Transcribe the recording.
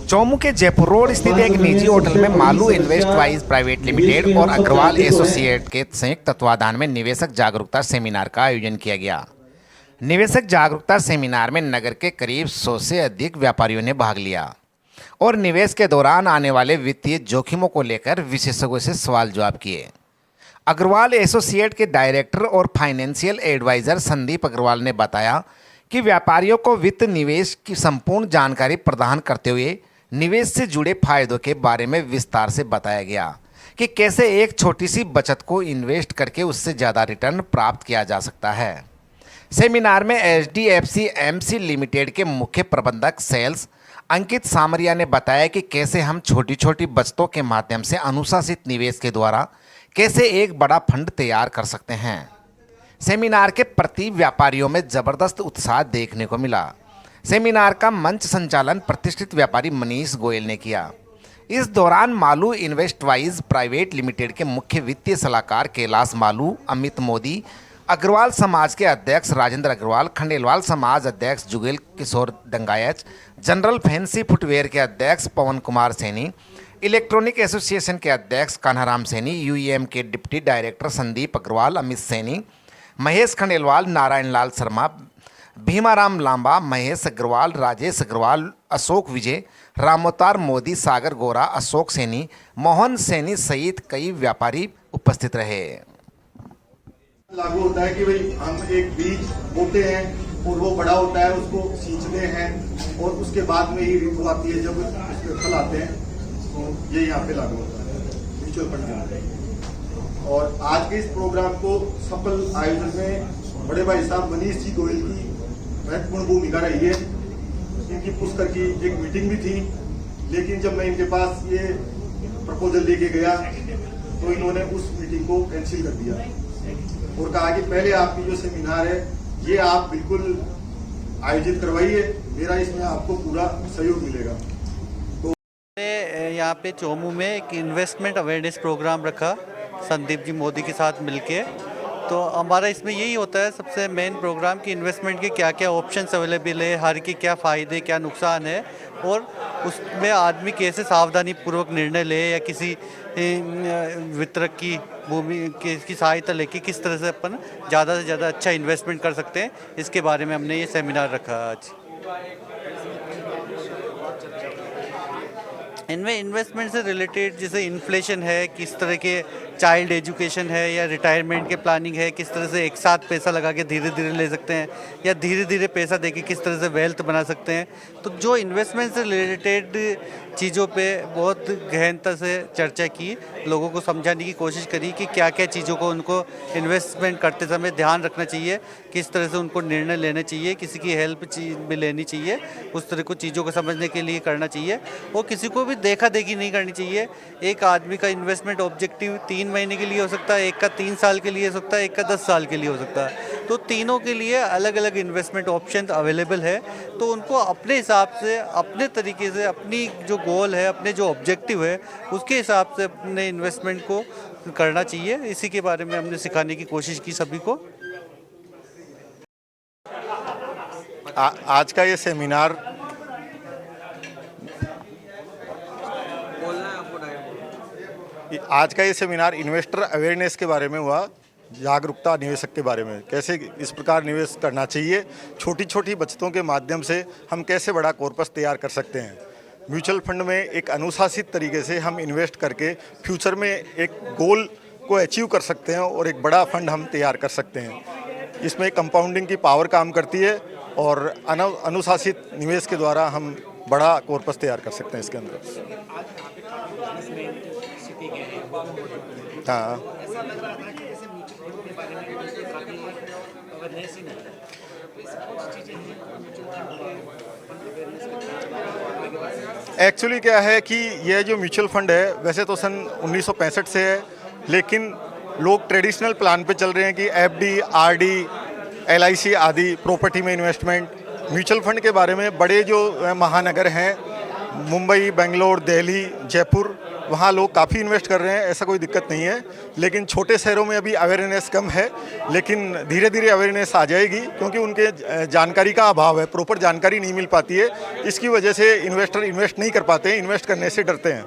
चौमू के जयपुर रोड स्थित एक निजी होटल में मालू इन्वेस्टवाइज प्राइवेट लिमिटेड और अग्रवाल एसोसिएट के संयुक्त तत्वाधान में निवेशक जागरूकता सेमिनार का आयोजन किया गया। निवेशक जागरूकता सेमिनार में नगर के करीब 100 से अधिक व्यापारियों ने भाग लिया और निवेश के दौरान आने वाले वित्तीय जोखिमों को लेकर विशेषज्ञों से सवाल जवाब किए। अग्रवाल एसोसिएट के डायरेक्टर और फाइनेंशियल एडवाइजर संदीप अग्रवाल ने बताया कि व्यापारियों को वित्त निवेश की संपूर्ण जानकारी प्रदान करते हुए निवेश से जुड़े फायदों के बारे में विस्तार से बताया गया कि कैसे एक छोटी सी बचत को इन्वेस्ट करके उससे ज़्यादा रिटर्न प्राप्त किया जा सकता है। सेमिनार में HDFC AMC लिमिटेड के मुख्य प्रबंधक सेल्स अंकित सामरिया ने बताया कि कैसे हम छोटी छोटी बचतों के माध्यम से अनुशासित निवेश के द्वारा कैसे एक बड़ा फंड तैयार कर सकते हैं। सेमिनार के प्रति व्यापारियों में ज़बरदस्त उत्साह देखने को मिला। सेमिनार का मंच संचालन प्रतिष्ठित व्यापारी मनीष गोयल ने किया। इस दौरान मालू इन्वेस्टवाइज प्राइवेट लिमिटेड के मुख्य वित्तीय सलाहकार कैलाश मालू, अमित मोदी, अग्रवाल समाज के अध्यक्ष राजेंद्र अग्रवाल, खंडेलवाल समाज अध्यक्ष जुगेल किशोर डंगायच, जनरल फैंसी फुटवेयर के अध्यक्ष पवन कुमार सैनी, इलेक्ट्रॉनिक एसोसिएशन के अध्यक्ष कान्हाराम सैनी, UEM के डिप्टी डायरेक्टर संदीप अग्रवाल, अमित सैनी, महेश खंडेलवाल, नारायण लाल शर्मा, भीमाराम लांबा, महेश अग्रवाल, राजेश अग्रवाल, अशोक विजय, रामोतार मोदी, सागर गोरा, अशोक सैनी, मोहन सैनी सहित कई व्यापारी उपस्थित रहे। लागू होता है कि भाई हम एक बीज बोते हैं और वो बड़ा होता है, उसको सींचते हैं और उसके बाद में ही ऋतु आती है जब उसके फल आते हैं, तो ये यहाँ पे लागू होता है म्यूचुअल फंड। और आज के इस प्रोग्राम को सफल आयोजन में बड़े भाई साहब मनीष जी गोयल की महत्वपूर्ण भूमिका रही है। इनकी पुष्कर की एक मीटिंग भी थी, लेकिन जब मैं इनके पास ये प्रपोजल लेके गया तो इन्होंने उस मीटिंग को कैंसिल कर दिया और कहा कि पहले आपकी जो सेमिनार है ये आप बिल्कुल आयोजित करवाइए, मेरा इसमें आपको पूरा सहयोग मिलेगा। तो यहाँ पे चौमू में एक इन्वेस्टमेंट अवेयरनेस प्रोग्राम रखा संदीप जी मोदी के साथ मिलके। तो हमारा इसमें यही होता है सबसे मेन प्रोग्राम कि इन्वेस्टमेंट के क्या क्या ऑप्शंस अवेलेबल है, हर के क्या फ़ायदे क्या नुकसान है और उसमें आदमी कैसे सावधानी पूर्वक निर्णय ले या किसी वितरक की भूमि की सहायता लेके किस तरह से अपन ज़्यादा से ज़्यादा अच्छा इन्वेस्टमेंट कर सकते हैं, इसके बारे में हमने ये सेमिनार रखा आज। इनमें इन्वेस्टमेंट से रिलेटेड जैसे इन्फ्लेशन है, किस तरह के चाइल्ड एजुकेशन है या रिटायरमेंट के प्लानिंग है, किस तरह से एक साथ पैसा लगा के धीरे धीरे ले सकते हैं या धीरे धीरे पैसा देके किस तरह से वेल्थ बना सकते हैं। तो जो इन्वेस्टमेंट से रिलेटेड चीज़ों पे बहुत गहनता से चर्चा की, लोगों को समझाने की कोशिश करी कि क्या क्या चीज़ों को उनको इन्वेस्टमेंट करते समय ध्यान रखना चाहिए, किस तरह से उनको निर्णय लेना चाहिए, किसी की हेल्प भी लेनी चाहिए, उस तरह को चीज़ों को समझने के लिए करना चाहिए और किसी को भी देखा देखी नहीं करनी चाहिए। एक आदमी का इन्वेस्टमेंट ऑब्जेक्टिव 3 महीने के लिए हो सकता है, एक का 3 साल के लिए हो सकता है, एक का 10 साल के लिए हो सकता है। तो तीनों के लिए अलग अलग इन्वेस्टमेंट ऑप्शन अवेलेबल है, तो उनको अपने हिसाब से, अपने तरीके से, अपनी जो गोल है, अपने जो ऑब्जेक्टिव है, उसके हिसाब से अपने इन्वेस्टमेंट को करना चाहिए। इसी के बारे में हमने सिखाने की कोशिश की सभी को। आज का ये सेमिनार इन्वेस्टर अवेयरनेस के बारे में हुआ, जागरूकता निवेशक के बारे में, कैसे इस प्रकार निवेश करना चाहिए, छोटी छोटी बचतों के माध्यम से हम कैसे बड़ा कॉर्पस तैयार कर सकते हैं। म्यूचुअल फंड में एक अनुशासित तरीके से हम इन्वेस्ट करके फ्यूचर में एक गोल को अचीव कर सकते हैं और एक बड़ा फंड हम तैयार कर सकते हैं। इसमें कंपाउंडिंग की पावर काम करती है और अनुशासित निवेश के द्वारा हम बड़ा कॉर्पस तैयार कर सकते हैं इसके अंदर। हाँ, एक्चुअली क्या है कि यह जो म्यूचुअल फंड है वैसे तो सन 1965 से है, लेकिन लोग ट्रेडिशनल प्लान पे चल रहे हैं कि FD, RD, LIC आदि प्रॉपर्टी में इन्वेस्टमेंट। म्यूचुअल फंड के बारे में बड़े जो महानगर हैं, मुंबई, बेंगलोर, दिल्ली, जयपुर, वहाँ लोग काफ़ी इन्वेस्ट कर रहे हैं, ऐसा कोई दिक्कत नहीं है। लेकिन छोटे शहरों में अभी अवेयरनेस कम है, लेकिन धीरे धीरे अवेयरनेस आ जाएगी, क्योंकि उनके जानकारी का अभाव है, प्रॉपर जानकारी नहीं मिल पाती है। इसकी वजह से इन्वेस्टर इन्वेस्ट नहीं कर पाते हैं, इन्वेस्ट करने से डरते हैं।